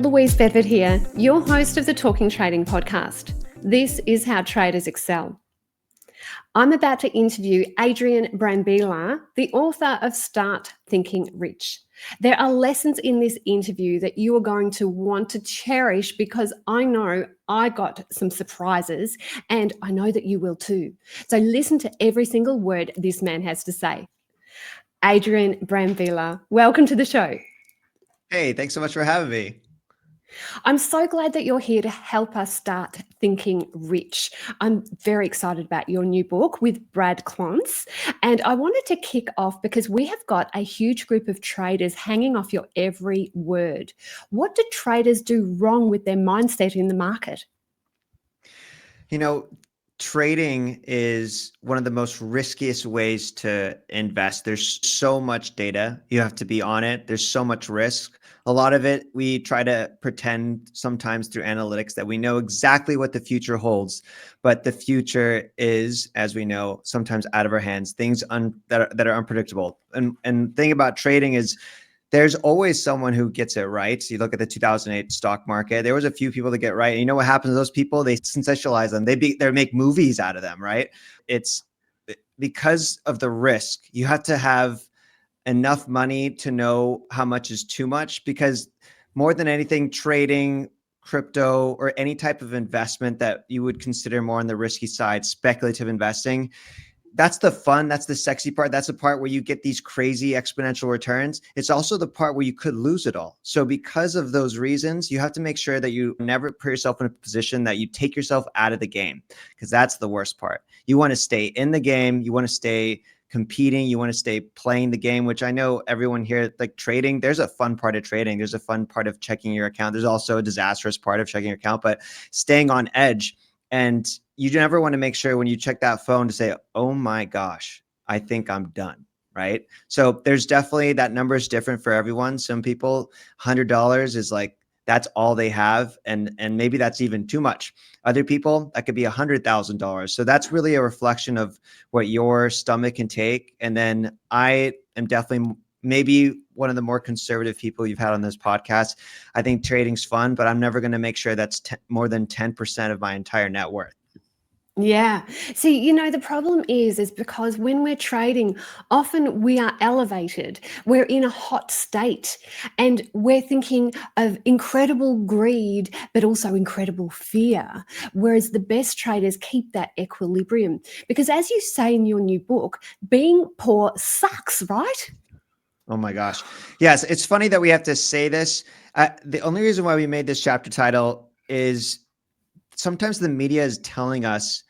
Louise Bedford here, your host of the Talking Trading podcast. This is how traders excel. I'm about to interview Adrian Brambila, the author of Start Thinking Rich. There are lessons in this interview that you are going to want to cherish because I know I got some surprises and I know that you will too. So listen to every single word this man has to say. Adrian Brambila, welcome to the show. Hey, thanks so much for having me. I'm so glad that you're here to help us start thinking rich. I'm very excited about your new book with Brad Klontz. And I wanted to kick off because we have got a huge group of traders hanging off your every word. What do traders do wrong with their mindset in the market? You know, trading is one of the most riskiest ways to invest. There's so much data. You have to be on it. There's so much risk. A lot of it, we try to pretend sometimes through analytics that we know exactly what the future holds, but the future is, as we know, sometimes out of our hands, things that are unpredictable. And thing about trading is there's always someone who gets it right. So you look at the 2008 stock market, there was a few people that get right. And you know what happens to those people? They sensationalize them. They make movies out of them, right? It's because of the risk. You have to have enough money to know how much is too much, because more than anything, trading, crypto, or any type of investment that you would consider more on the risky side, speculative investing, that's the fun. That's the sexy part. That's the part where you get these crazy exponential returns. It's also the part where you could lose it all. So because of those reasons, you have to make sure that you never put yourself in a position that you take yourself out of the game, because that's the worst part. You want to stay in the game. You want to stay competing. You want to stay playing the game, which I know everyone here, like trading, there's a fun part of trading. There's a fun part of checking your account. There's also a disastrous part of checking your account, but staying on edge. And you never want to make sure when you check that phone to say, oh my gosh, I think I'm done, right? So there's definitely, that number is different for everyone. Some people, $100 is like, that's all they have. And maybe that's even too much. Other people, that could be $100,000. So that's really a reflection of what your stomach can take. And then I am definitely maybe one of the more conservative people you've had on this podcast. I think trading's fun, but I'm never going to make sure that's more than 10% of my entire net worth. Yeah. See, the problem is because when we're trading, often we are elevated. We're in a hot state and we're thinking of incredible greed, but also incredible fear. Whereas the best traders keep that equilibrium. Because as you say in your new book, being poor sucks, right? Oh my gosh. Yes. It's funny that we have to say this. The only reason why we made this chapter title is sometimes the media is telling us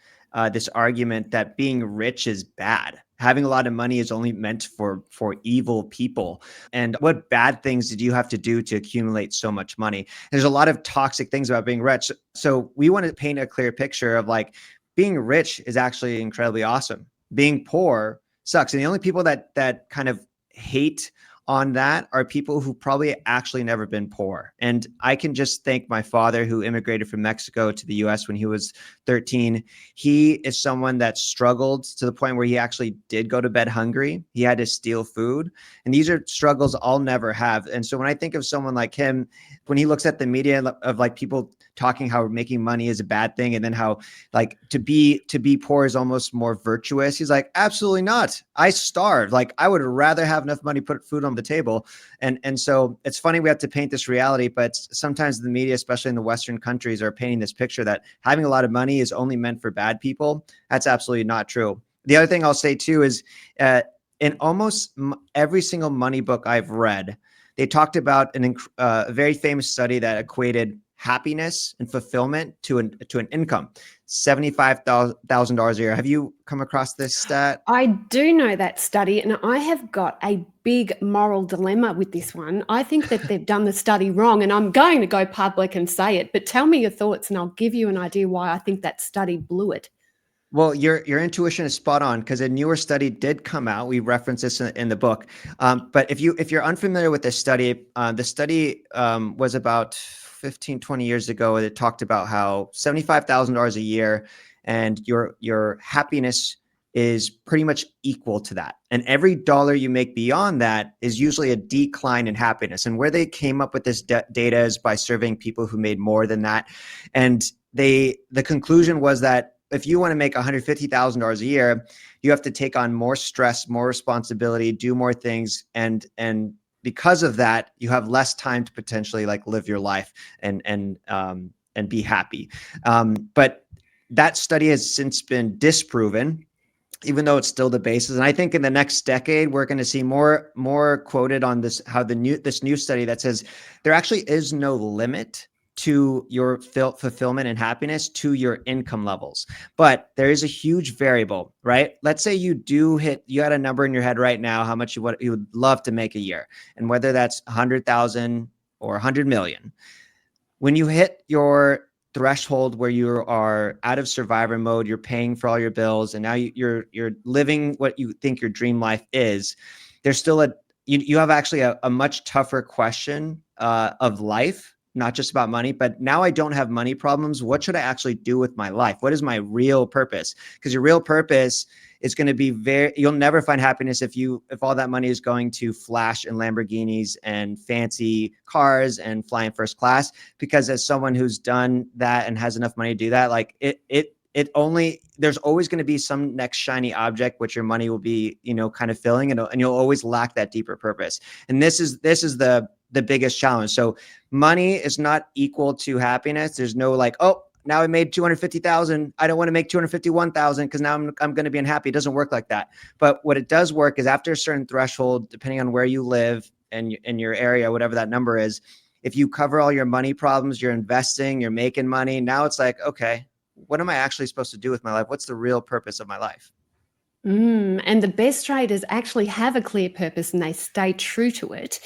this argument that being rich is bad. Having a lot of money is only meant for evil people. And what bad things did you have to do to accumulate so much money? There's a lot of toxic things about being rich. So we want to paint a clear picture of like, being rich is actually incredibly awesome. Being poor sucks. And the only people that kind of hate on that are people who probably actually never been poor. And I can just thank my father, who immigrated from Mexico to the US when he was 13. He is someone that struggled to the point where he actually did go to bed hungry. He had to steal food. And these are struggles I'll never have. And so when I think of someone like him, when he looks at the media of like people talking how making money is a bad thing, and then how like to be poor is almost more virtuous, he's like, absolutely not. I starved. Like I would rather have enough money to put food on the table. And so it's funny we have to paint this reality, but sometimes the media, especially in the Western countries, are painting this picture that having a lot of money is only meant for bad people. That's absolutely not true. The other thing I'll say too is in almost every single money book I've read, they talked about a very famous study that equated happiness and fulfillment to an income, $75,000 a year. Have you come across this stat? I do know that study, and I have got a big moral dilemma with this one. I think that they've done the study wrong, and I'm going to go public and say it, but tell me your thoughts and I'll give you an idea why I think that study blew it. Well, your intuition is spot on, because a newer study did come out. We reference this in the book. But if you're unfamiliar with this study, the study was about 15, 20 years ago. It talked about how $75,000 a year and your happiness is pretty much equal to that. And every dollar you make beyond that is usually a decline in happiness. And where they came up with this data is by surveying people who made more than that. And the conclusion was that if you want to make $150,000 a year, you have to take on more stress, more responsibility, do more things. And because of that, you have less time to potentially like live your life and be happy. But that study has since been disproven, even though it's still the basis. And I think in the next decade, we're going to see more quoted on this, how this new study that says there actually is no limit to your fulfillment and happiness to your income levels. But there is a huge variable, right? Let's say you had a number in your head right now, how much you would love to make a year, and whether that's 100,000 or 100 million. When you hit your threshold where you are out of survivor mode, you're paying for all your bills, and now you're living what you think your dream life is, there's still you have actually a much tougher question of life, not just about money. But now I don't have money problems. What should I actually do with my life? What is my real purpose? Because your real purpose is going to be you'll never find happiness if all that money is going to flash in Lamborghinis and fancy cars and flying first class. Because as someone who's done that and has enough money to do that, like there's always going to be some next shiny object, which your money will be, kind of filling, and you'll always lack that deeper purpose. And this is the biggest challenge. So money is not equal to happiness. There's no like, oh, now I made 250,000. I don't want to make 251,000 because now I'm going to be unhappy. It doesn't work like that. But what it does work is after a certain threshold, depending on where you live and in your area, whatever that number is, if you cover all your money problems, you're investing, you're making money. Now it's like, okay, what am I actually supposed to do with my life? What's the real purpose of my life? And the best traders actually have a clear purpose and they stay true to it.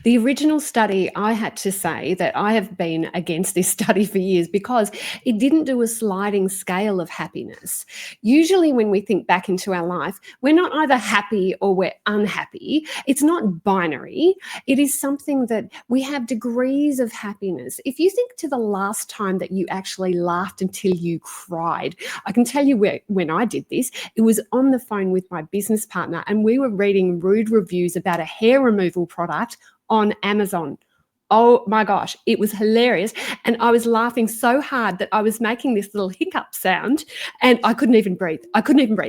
The original study, I had to say that I have been against this study for years because it didn't do a sliding scale of happiness. Usually when we think back into our life, we're not either happy or we're unhappy. It's not binary. It is something that we have degrees of happiness. If you think to the last time that you actually laughed until you cried, I can tell you when I did this, it was on the phone with my business partner and we were reading rude reviews about a hair removal product on Amazon. Oh my gosh, it was hilarious. And I was laughing so hard that I was making this little hiccup sound and I couldn't even breathe.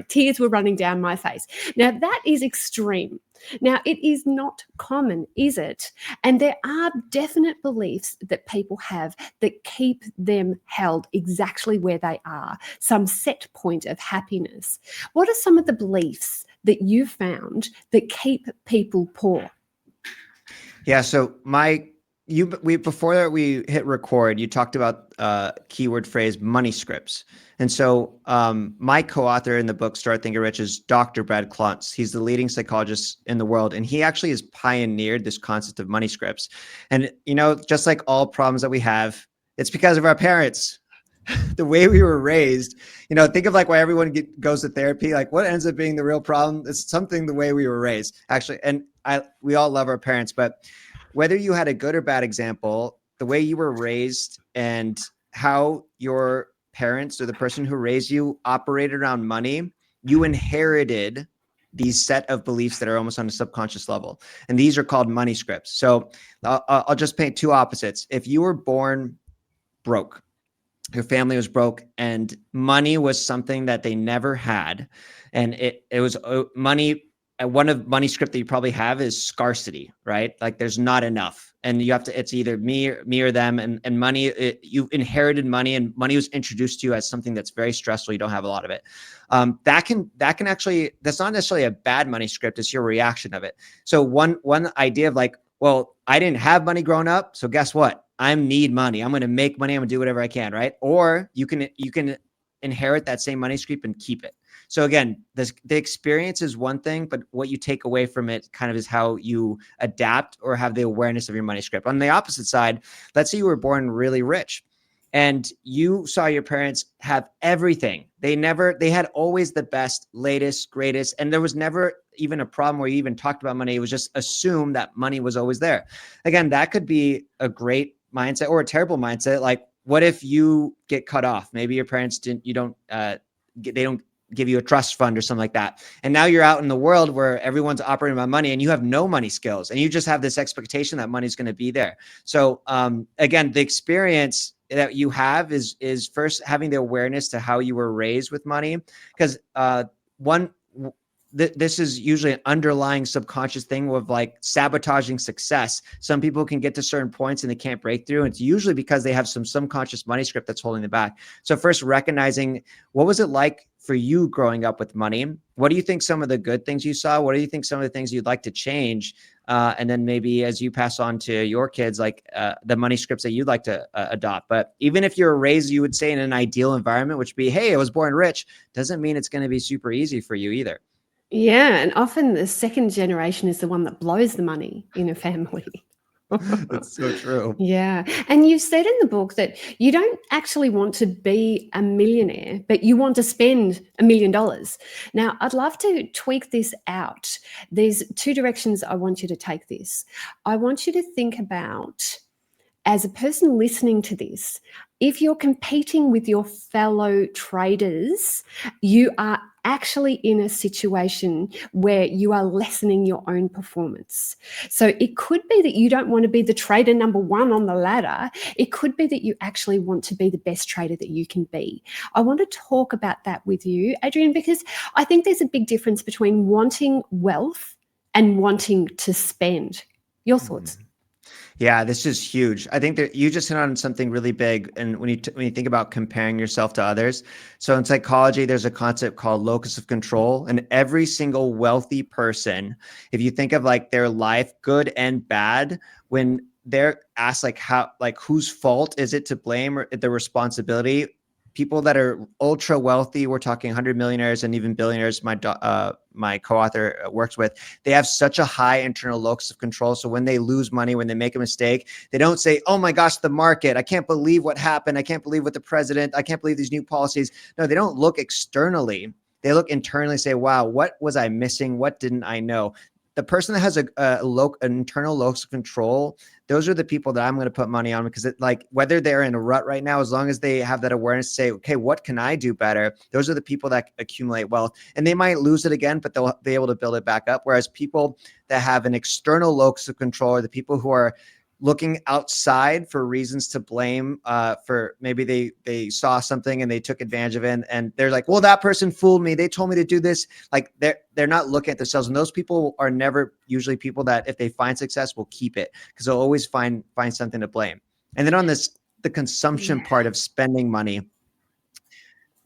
Tears were running down my face. Now that is extreme. Now, it is not common, is it? And there are definite beliefs that people have that keep them held exactly where they are, some set point of happiness. What are some of the beliefs that you found that keep people poor? Yeah, so before we hit record, you talked about keyword phrase money scripts. And so my co-author in the book Start Thinking Rich is Dr. Brad Klontz. He's the leading psychologist in the world, and he actually has pioneered this concept of money scripts. And just like all problems that we have, it's because of our parents. The way we were raised, think of like why everyone goes to therapy, like what ends up being the real problem. It's something the way we were raised, actually. And we all love our parents, but whether you had a good or bad example, the way you were raised and how your parents or the person who raised you operated around money, you inherited these set of beliefs that are almost on a subconscious level. And these are called money scripts. So I'll just paint two opposites. If you were born broke, your family was broke, and money was something that they never had, and it was money. One of money script that you probably have is scarcity, right? Like there's not enough, and you have to. It's either me or them, and money. You inherited money, and money was introduced to you as something that's very stressful. You don't have a lot of it. That can actually. That's not necessarily a bad money script. It's your reaction of it. So one idea of like, well, I didn't have money growing up, so guess what? I need money. I'm going to make money. I'm going to do whatever I can, right? Or you can inherit that same money script and keep it. So again, the experience is one thing, but what you take away from it kind of is how you adapt or have the awareness of your money script. On the opposite side, let's say you were born really rich and you saw your parents have everything. They had always the best, latest, greatest, and there was never even a problem where you even talked about money. It was just assumed that money was always there. Again, that could be a great mindset or a terrible mindset. Like, what if you get cut off? Maybe your parents they don't give you a trust fund or something like that. And now you're out in the world where everyone's operating on money and you have no money skills and you just have this expectation that money's going to be there. So again, the experience that you have is first having the awareness to how you were raised with money. Because this is usually an underlying subconscious thing of like sabotaging success. Some people can get to certain points and they can't break through. And it's usually because they have some subconscious money script that's holding them back. So first recognizing, what was it like for you growing up with money? What do you think some of the good things you saw? What do you think some of the things you'd like to change? And then maybe as you pass on to your kids, like the money scripts that you'd like to adopt. But even if you're raised, you would say in an ideal environment, which would be, hey, I was born rich, doesn't mean it's going to be super easy for you either. Yeah, and often the second generation is the one that blows the money in a family. That's so true. Yeah. And you've said in the book that you don't actually want to be a millionaire, but you want to spend $1 million. Now, I'd love to tweak this out. There's two directions I want you to take this. I want you to think about, as a person listening to this, if you're competing with your fellow traders, you are actually in a situation where you are lessening your own performance. So it could be that you don't want to be the trader number one on the ladder. It could be that you actually want to be the best trader that you can be. I want to talk about that with you, Adrian, because I think there's a big difference between wanting wealth and wanting to spend. Your thoughts? Yeah, this is huge. I think that you just hit on something really big. And when you think about comparing yourself to others, so in psychology, there's a concept called locus of control. And every single wealthy person, if you think of like their life, good and bad, when they're asked like whose fault is it to blame or the responsibility, people that are ultra wealthy, we're talking 100 millionaires and even billionaires, my co-author works with, they have such a high internal locus of control. So when they lose money, when they make a mistake, they don't say, oh my gosh, the market, I can't believe what happened. I can't believe what the president, I can't believe these new policies. No, they don't look externally. They look internally, say, wow, what was I missing? What didn't I know? The person that has an internal locus of control, those are the people that I'm going to put money on, because whether they're in a rut right now, as long as they have that awareness to say, okay, what can I do better? Those are the people that accumulate wealth, and they might lose it again, but they'll be able to build it back up. Whereas people that have an external locus of control are the people who are looking outside for reasons to blame, for maybe they saw something and they took advantage of it, and they're like, well, that person fooled me. They told me to do this. Like they're not looking at themselves. And those people are never usually people that if they find success will keep it, because they'll always find something to blame. And then on the consumption part of spending money,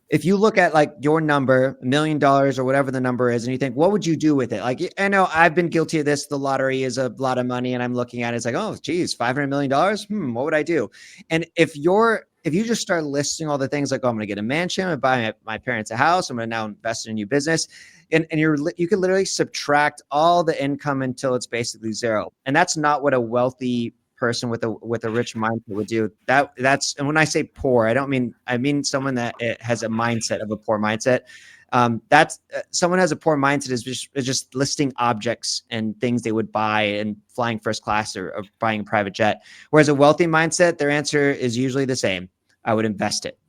if you look at like your number, $1 million or whatever the number is, and you think, what would you do with it? Like, I know I've been guilty of this. The lottery is a lot of money, and I'm looking at it, it's like, oh, geez, $500 million. What would I do? And if you just start listing all the things like, oh, I'm going to get a mansion, I'm going to buy my parents a house, I'm going to now invest in a new business. And you can literally subtract all the income until it's basically zero. And that's not what a wealthy person with a rich mindset would do. And when I say poor, I mean someone that has a mindset of a poor mindset. That's someone who has a poor mindset is just listing objects and things they would buy and flying first class or buying a private jet. Whereas a wealthy mindset, their answer is usually the same. I would invest it.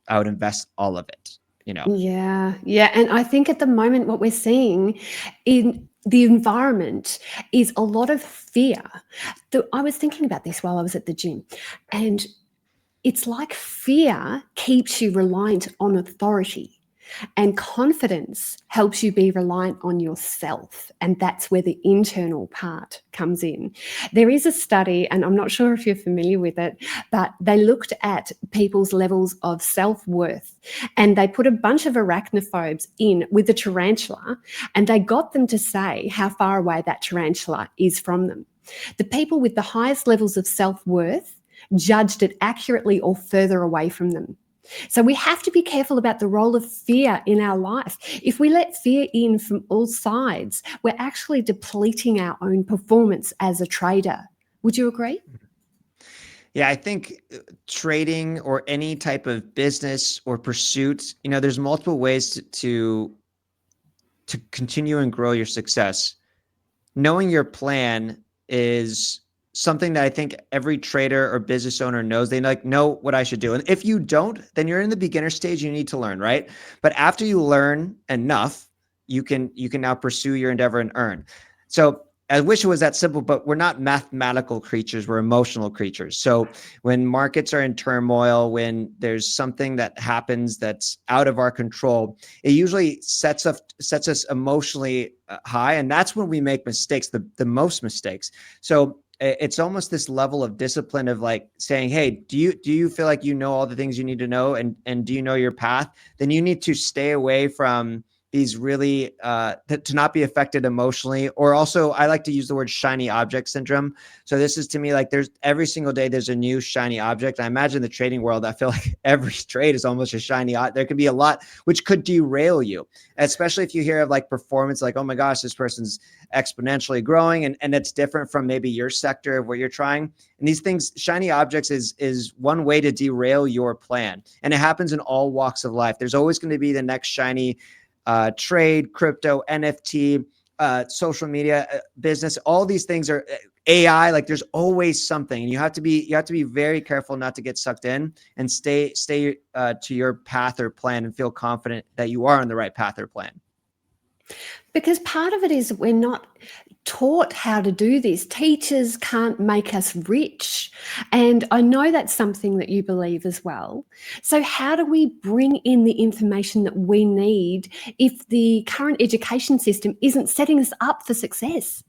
I would invest all of it. Yeah. And I think at the moment, what we're seeing in the environment is a lot of fear. I was thinking about this while I was at the gym, and it's like fear keeps you reliant on authority. And confidence helps you be reliant on yourself. And that's where the internal part comes in. There is a study, and I'm not sure if you're familiar with it, but they looked at people's levels of self-worth, and they put a bunch of arachnophobes in with a tarantula, and they got them to say how far away that tarantula is from them. The people with the highest levels of self-worth judged it accurately or further away from them. So we have to be careful about the role of fear in our life. If we let fear in from all sides, we're actually depleting our own performance as a trader. Would you agree? Yeah, I think trading or any type of business or pursuit, there's multiple ways to continue and grow your success. Knowing your plan is something that I think every trader or business owner knows. They like know what I should do. And if you don't, then you're in the beginner stage. You need to learn, right? But after you learn enough, you can now pursue your endeavor and earn. So I wish it was that simple, but we're not mathematical creatures. We're emotional creatures. So when markets are in turmoil, when there's something that happens that's out of our control, it usually sets us emotionally high, and that's when we make mistakes, the most mistakes. So it's almost this level of discipline of like saying, hey, do you feel like you know all the things you need to know, and do you know your path? Then you need to stay away from these really to not be affected emotionally. Or also, I like to use the word shiny object syndrome. So this is, to me, like there's every single day there's a new shiny object. I imagine the trading world, I feel like every trade is almost a shiny object. There could be a lot which could derail you, especially if you hear of like performance, like, oh my gosh, this person's exponentially growing, and it's different from maybe your sector of what you're trying. And these things, shiny objects is one way to derail your plan. And it happens in all walks of life. There's always going to be the next shiny trade, crypto, NFT, social media, business. All these things are AI. Like there's always something, and you have to be very careful not to get sucked in, and stay to your path or plan, and feel confident that you are on the right path or plan. Because part of it is we're not taught how to do this. Teachers can't make us rich. And I know that's something that you believe as well. So how do we bring in the information that we need if the current education system isn't setting us up for success?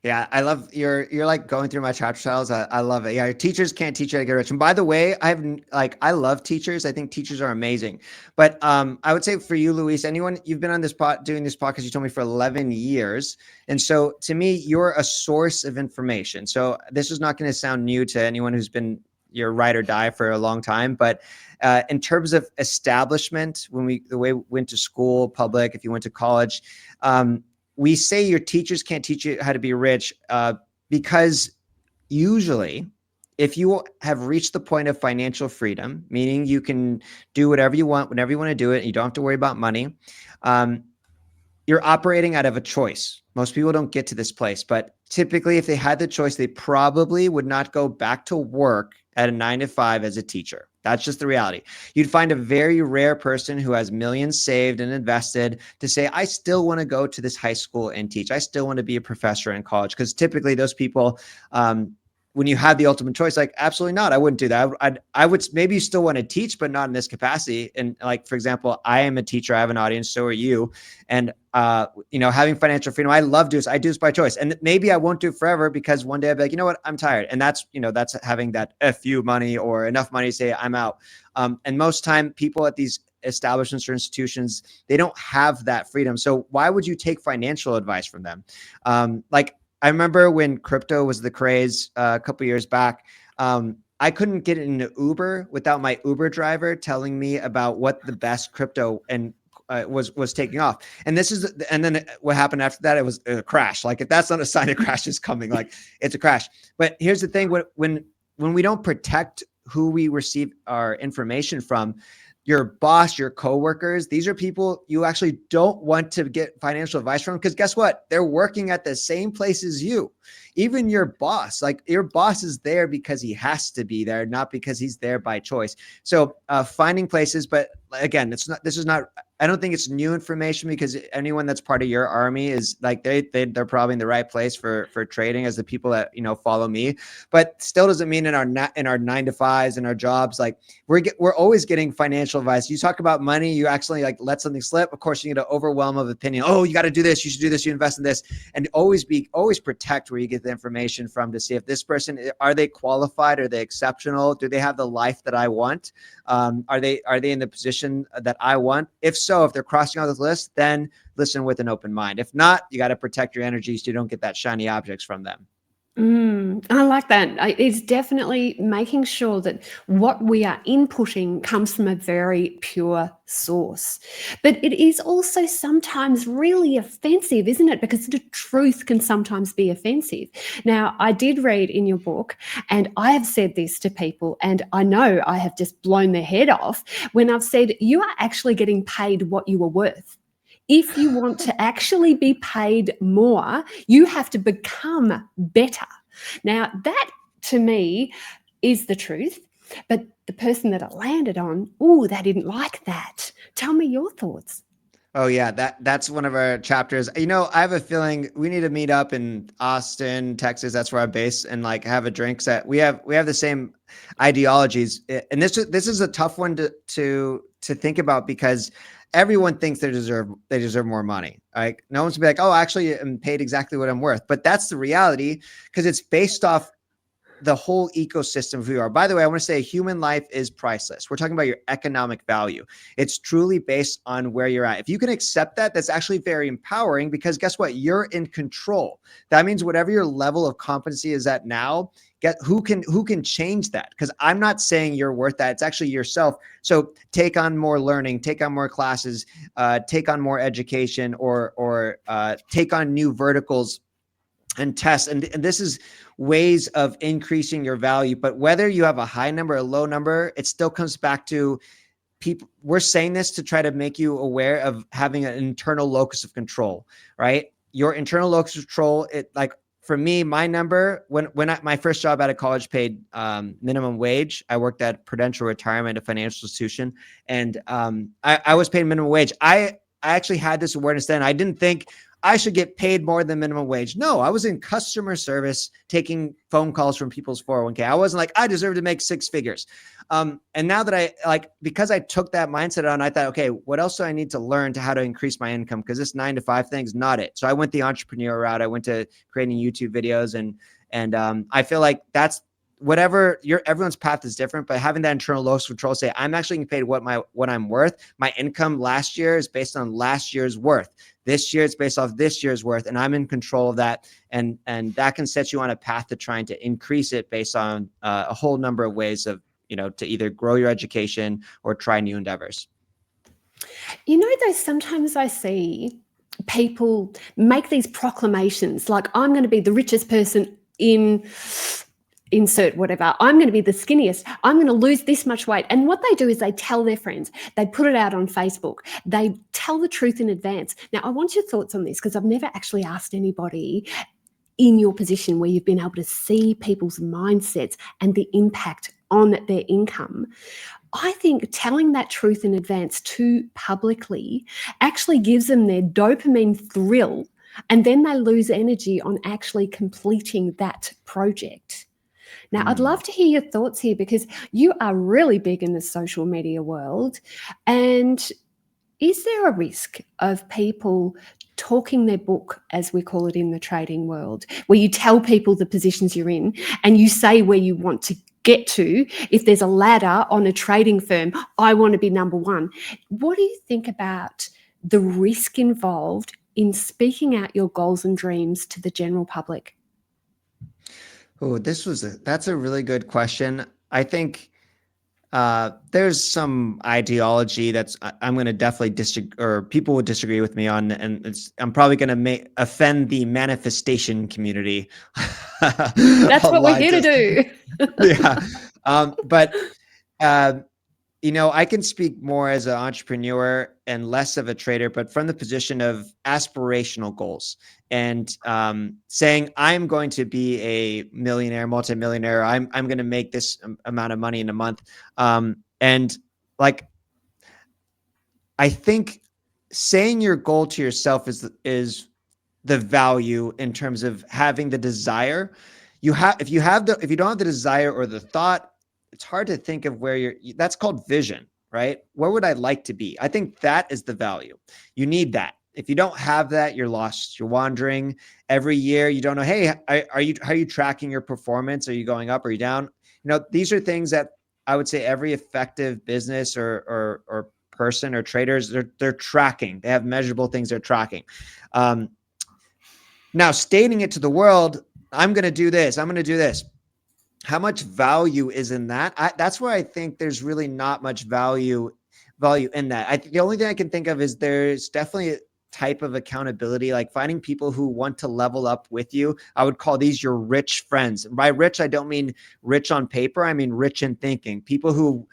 Yeah, I love you're like going through my chapter styles. I love it. Yeah, your teachers can't teach you how to get rich. And by the way, I love teachers. I think teachers are amazing. But I would say for you, Luis, anyone, you've been on this doing this podcast, you told me, for 11 years. And so to me, you're a source of information. So this is not going to sound new to anyone who's been your ride or die for a long time. But in terms of establishment, the way we went to school, public, if you went to college, we say your teachers can't teach you how to be rich because usually if you have reached the point of financial freedom, meaning you can do whatever you want, whenever you want to do it, and you don't have to worry about money, you're operating out of a choice. Most people don't get to this place, but typically if they had the choice, they probably would not go back to work at a 9 to 5 as a teacher. That's just the reality. You'd find a very rare person who has millions saved and invested to say, I still want to go to this high school and teach. I still want to be a professor in college. Because typically those people, when you have the ultimate choice, like, absolutely not, I wouldn't do that. I would, maybe you still want to teach, but not in this capacity. And like, for example, I am a teacher, I have an audience, so are you. And, having financial freedom, I love doing this. I do this by choice. And maybe I won't do it forever, because one day I'll be like, you know what, I'm tired. And that's having that FU money, or enough money to say I'm out. And most time people at these establishments or institutions, they don't have that freedom. So why would you take financial advice from them? I remember when crypto was the craze a couple years back, I couldn't get in an Uber without my Uber driver telling me about what the best crypto and was taking off. And then what happened after that? It was a crash. Like, if that's not a sign a crash is coming, like, it's a crash. But here's the thing: when we don't protect who we receive our information from, your boss, your coworkers, these are people you actually don't want to get financial advice from, because guess what? They're working at the same place as you. Even your boss, like, your boss is there because he has to be there, not because he's there by choice. So finding places, but again, I don't think it's new information, because anyone that's part of your army is like, they're probably in the right place for trading, as the people that, follow me. But still doesn't mean in our 9 to 5s and our jobs, like, we're always getting financial advice. You talk about money, you actually like let something slip. Of course, you get an overwhelm of opinion. Oh, you got to do this. You should do this. You invest in this, and always protect where you get the information from, to see if this person, are they qualified? Are they exceptional? Do they have the life that I want? Are they in the position that I want? If so, if they're crossing out this list, then listen with an open mind. If not, you got to protect your energy so you don't get that shiny objects from them. I like that. It's definitely making sure that what we are inputting comes from a very pure source. But it is also sometimes really offensive, isn't it? Because the truth can sometimes be offensive. Now, I did read in your book, and I have said this to people, and I know I have just blown their head off when I've said, you are actually getting paid what you are worth. If you want to actually be paid more, you have to become better. Now, that to me is the truth. But the person that it landed on, oh, they didn't like that. Tell me your thoughts. Oh yeah, that's one of our chapters. I have a feeling we need to meet up in Austin, Texas. That's where I'm based, and like have a drink. Set. We have the same ideologies, and this is a tough one to think about because everyone thinks they deserve more money. Like no one's gonna be like, oh, actually, I'm paid exactly what I'm worth. But that's the reality because it's based off the whole ecosystem of who you are. By the way, I want to say human life is priceless. We're talking about your economic value. It's truly based on where you're at. If you can accept that, that's actually very empowering because guess what? You're in control. That means whatever your level of competency is at now, who can change that? Because I'm not saying you're worth that. It's actually yourself. So take on more learning, take on more classes, take on more education, or take on new verticals and test. And this is ways of increasing your value. But whether you have a high number or a low number, it still comes back to people. We're saying this to try to make you aware of having an internal locus of control, right? Your internal locus of control, like for me, my number, my first job out of college paid minimum wage. I worked at Prudential Retirement, a financial institution. And I was paid minimum wage. I actually had this awareness then. I didn't think I should get paid more than minimum wage. No, I was in customer service taking phone calls from people's 401k. I wasn't like, I deserve to make six figures. And now that because I took that mindset on, I thought, okay, what else do I need to learn to how to increase my income? Because this 9 to 5 thing's not it. So I went the entrepreneur route. I went to creating YouTube videos and I feel like that's whatever everyone's path is different, but having that internal locus control, say, I'm actually getting paid what I'm worth. My income last year is based on last year's worth. This year it's based off this year's worth, and I'm in control of that. And that can set you on a path to trying to increase it based on a whole number of ways of, to either grow your education or try new endeavors. Though sometimes I see people make these proclamations like, I'm going to be the richest person in insert whatever. I'm going to be the skinniest. I'm going to lose this much weight. And what they do is they tell their friends. They put it out on Facebook. They tell the truth in advance. Now, I want your thoughts on this because I've never actually asked anybody in your position where you've been able to see people's mindsets and the impact on their income. I think telling that truth in advance too publicly actually gives them their dopamine thrill, and then they lose energy on actually completing that project. Now, I'd love to hear your thoughts here because you are really big in the social media world. And is there a risk of people talking their book, as we call it in the trading world, where you tell people the positions you're in and you say where you want to get to? If there's a ladder on a trading firm, I want to be number one. What do you think about the risk involved in speaking out your goals and dreams to the general public? Oh, that's a really good question. I think there's some ideology I'm going to definitely disagree, or people would disagree with me on, and I'm probably going to offend the manifestation community. That's what we're here to do. Yeah. But I can speak more as an entrepreneur and less of a trader, but from the position of aspirational goals and saying, I'm going to be a millionaire, multimillionaire. I'm going to make this amount of money in a month. And like, I think saying your goal to yourself is the value in terms of having the desire. If you don't have the desire or the thought, it's hard to think of that's called vision, right? Where would I like to be? I think that is the value. You need that. If you don't have that, you're lost. You're wandering every year. You don't know, hey, how are you tracking your performance? Are you going up? Are you down? These are things that I would say every effective business or person or traders, they're tracking. They have measurable things they're tracking. Now stating it to the world, I'm going to do this. I'm going to do this. How much value is in that? That's where I think there's really not much value in that. The only thing I can think of is there's definitely type of accountability, like finding people who want to level up with you. I would call these your rich friends. And by rich, I don't mean rich on paper. I mean rich in thinking. People who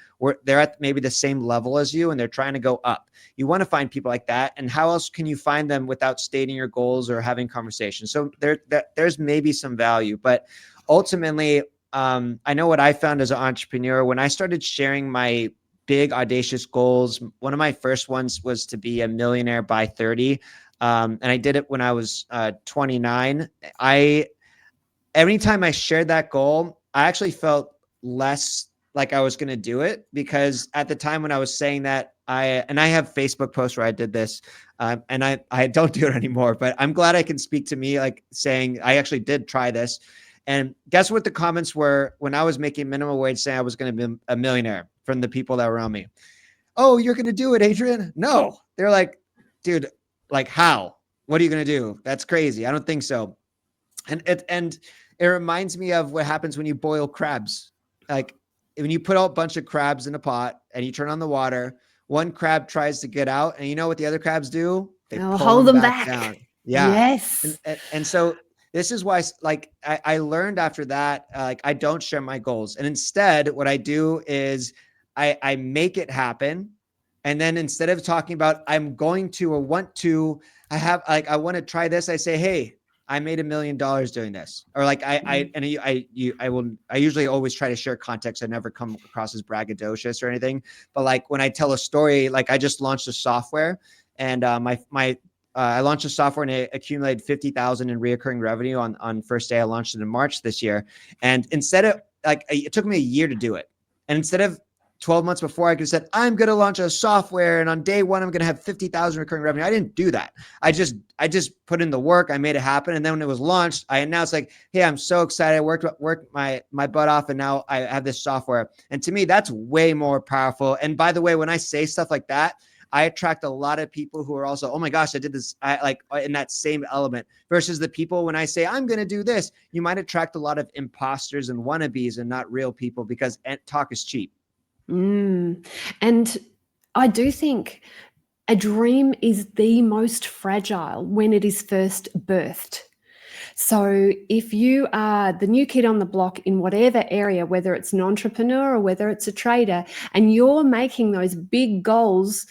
they're at maybe the same level as you and they're trying to go up. You want to find people like that. And how else can you find them without stating your goals or having conversations? So there's maybe some value, but ultimately, I know what I found as an entrepreneur when I started sharing my big audacious goals. One of my first ones was to be a millionaire by 30. And I did it when I was 29. Every time I shared that goal, I actually felt less like I was going to do it, because at the time when I was saying that, I have Facebook posts where I did this, and I don't do it anymore, but I'm glad I can speak to me, like saying I actually did try this. And guess what the comments were when I was making minimum wage saying I was going to be a millionaire from the people that were around me? Oh, you're going to do it, Adrian? No. They're like, dude, like how? What are you going to do? That's crazy. I don't think so. And it reminds me of what happens when you boil crabs. Like when you put a bunch of crabs in a pot and you turn on the water, one crab tries to get out, and you know what the other crabs do? They I'll pull hold them them back back. down. Yeah. Yes. And so this is why, like, I learned after that, like, I don't share my goals. And instead, what I do is I make it happen. And then instead of talking about I'm going to or want to, I want to try this, I say, hey, I made $1 million doing this. Or like I usually always try to share context. I never come across as braggadocious or anything. But like when I tell a story, like I just launched a software, and I launched a software and it accumulated 50,000 in reoccurring revenue on first day. I launched it in March this year. And instead of like, it took me a year to do it. And instead of 12 months before, I could have said, I'm going to launch a software and on day one, I'm going to have 50,000 recurring revenue. I didn't do that. I just put in the work. I made it happen. And then when it was launched, I announced like, hey, I'm so excited. I worked my butt off, and now I have this software. And to me, that's way more powerful. And by the way, when I say stuff like that, I attract a lot of people who are also, oh my gosh, I did this, I like in that same element, versus the people when I say I'm going to do this, you might attract a lot of imposters and wannabes and not real people, because talk is cheap. And I do think a dream is the most fragile when it is first birthed. So if you are the new kid on the block in whatever area, whether it's an entrepreneur or whether it's a trader, and you're making those big goals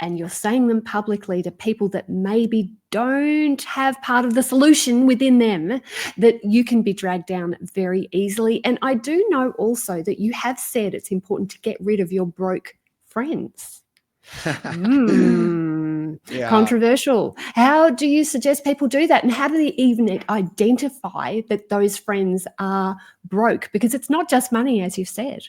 and you're saying them publicly to people that maybe don't have part of the solution within them, that you can be dragged down very easily. And I do know also that you have said it's important to get rid of your broke friends. Yeah. Controversial. How do you suggest people do that? And how do they even identify that those friends are broke? Because it's not just money, as you've said.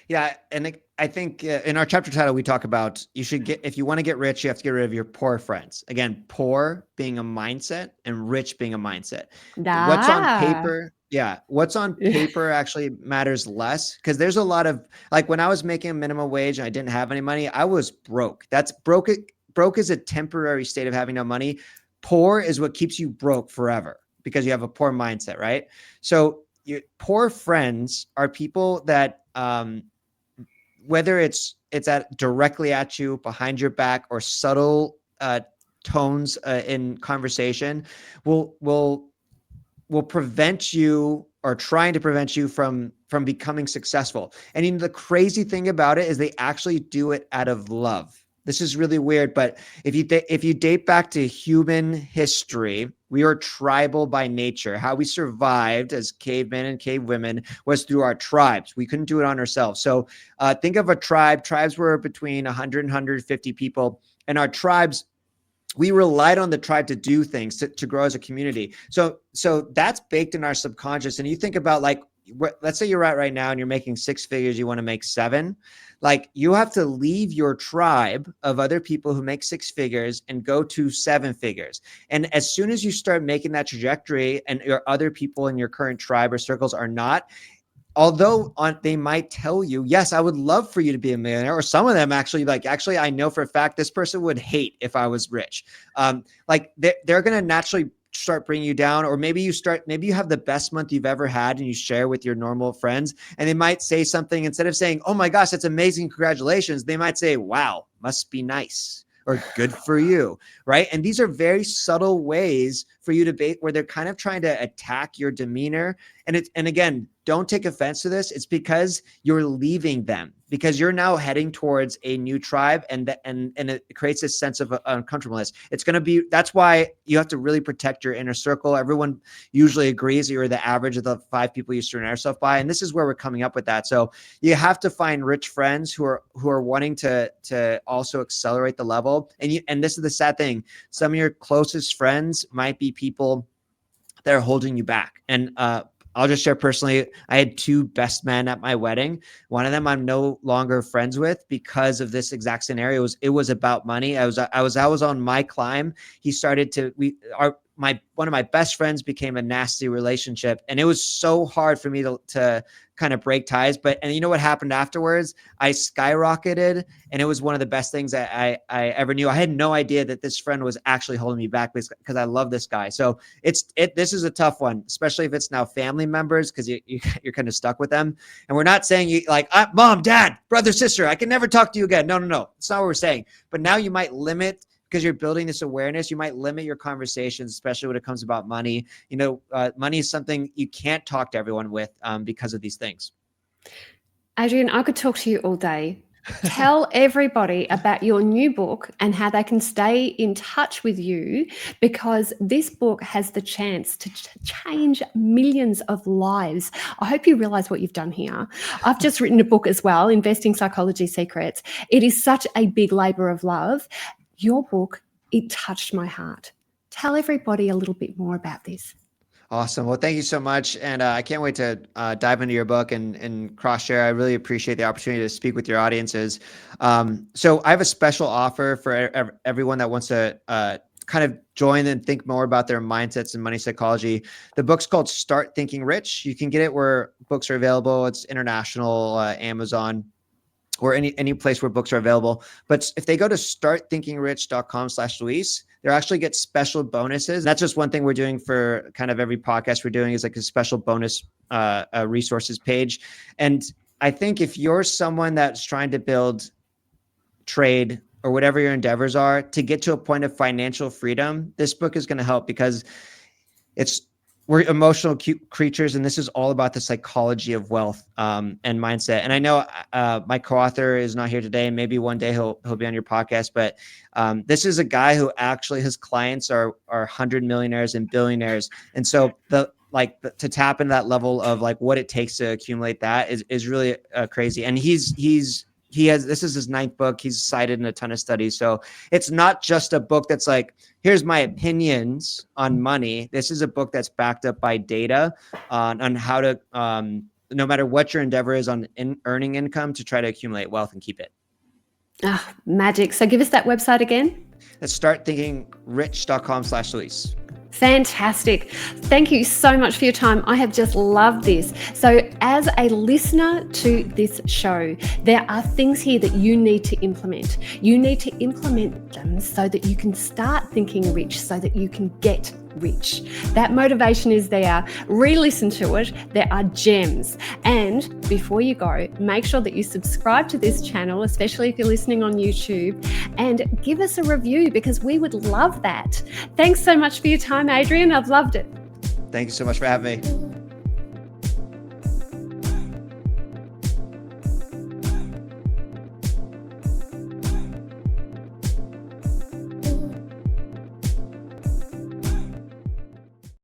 Yeah. And I think in our chapter title, we talk about if you want to get rich, you have to get rid of your poor friends. Again, poor being a mindset and rich being a mindset. What's on paper? Yeah. What's on paper actually matters less, because there's a lot of, like when I was making a minimum wage and I didn't have any money, I was broke. That's broke. Broke is a temporary state of having no money. Poor is what keeps you broke forever, because you have a poor mindset, right? So your poor friends are people that, whether it's directly at you, behind your back, or subtle tones in conversation, will prevent you, or trying to prevent you from becoming successful. And the crazy thing about it is they actually do it out of love. This is really weird, but if you date back to human history, we are tribal by nature. How we survived as cavemen and cavewomen was through our tribes. We couldn't do it on ourselves. So think of a tribe. Tribes were between 100 and 150 people, and our tribes, we relied on the tribe to do things, to grow as a community. So that's baked in our subconscious. And you think about, like, let's say you're at right now and you're making 6 figures, you want to make 7. Like, you have to leave your tribe of other people who make 6 figures and go to 7 figures. And as soon as you start making that trajectory, and your other people in your current tribe or circles are not, although they might tell you, yes, I would love for you to be a millionaire, or some of them actually I know for a fact this person would hate if I was rich. Like they're going to naturally start bringing you down. Or maybe you have the best month you've ever had and you share with your normal friends, and they might say something, instead of saying, oh my gosh, that's amazing, congratulations, they might say, wow, must be nice. or good for you, right? And these are very subtle ways for you to where they're kind of trying to attack your demeanor. And again, don't take offense to this. It's because you're leaving them, because you're now heading towards a new tribe, and it creates this sense of uncomfortableness. It's going to be, that's why you have to really protect your inner circle. Everyone usually agrees that you're the average of the 5 people you surround yourself by. And this is where we're coming up with that. So you have to find rich friends who are wanting to also accelerate the level. And this is the sad thing. Some of your closest friends might be people that are holding you back. And I'll just share personally, I had 2 best men at my wedding. One of them I'm no longer friends with because of this exact scenario. It was about money. I was on my climb. He started to, one of my best friends became a nasty relationship, and it was so hard for me to kind of break ties. And you know what happened afterwards? I skyrocketed, and it was one of the best things that I ever knew. I had no idea that this friend was actually holding me back because I love this guy. So this is a tough one, especially if it's now family members, because you're kind of stuck with them. And we're not saying you like, mom, dad, brother, sister, I can never talk to you again. No. It's not what we're saying. But now you might limit, because you're building this awareness, you might limit your conversations, especially when it comes about money. Money is something you can't talk to everyone with because of these things. Adrian, I could talk to you all day. Tell everybody about your new book and how they can stay in touch with you, because this book has the chance to change millions of lives. I hope you realize what you've done here. I've just written a book as well, Investing Psychology Secrets. It is such a big labor of love. Your book, it touched my heart. Tell everybody a little bit more about this. Awesome. Well, thank you so much. And I can't wait to dive into your book and cross-share. I really appreciate the opportunity to speak with your audiences. So I have a special offer for everyone that wants to kind of join and think more about their mindsets and money psychology. The book's called Start Thinking Rich. You can get it where books are available. It's international, Amazon, or any place where books are available. But if they go to startthinkingrich.com/Luis, they actually get special bonuses. That's just one thing we're doing for kind of every podcast we're doing, is like a special bonus resources page. And I think if you're someone that's trying to build, trade, or whatever your endeavors are, to get to a point of financial freedom, this book is going to help, because we're emotional creatures, and this is all about the psychology of wealth and mindset. And I know my co-author is not here today, and maybe one day he'll be on your podcast. But this is a guy who actually, his clients are 100 millionaires and billionaires, and so to tap into that level of like what it takes to accumulate that is really crazy. And this is his 9th book. He's cited in a ton of studies. So it's not just a book that's like, here's my opinions on money. This is a book that's backed up by data on how to, no matter what your endeavor is on earning income, to try to accumulate wealth and keep it. Magic. So give us that website again. That's startthinkingrich.com/Luis. Fantastic. Thank you so much for your time. I have just loved this. So as a listener to this show, there are things here that you need to implement. You need to implement them so that you can start thinking rich, so that you can get rich. That motivation is there. Re-listen to it. There are gems. And before you go, make sure that you subscribe to this channel, especially if you're listening on YouTube, and give us a review, because we would love that. Thanks so much for your time, Adrian. I've loved it. Thank you so much for having me.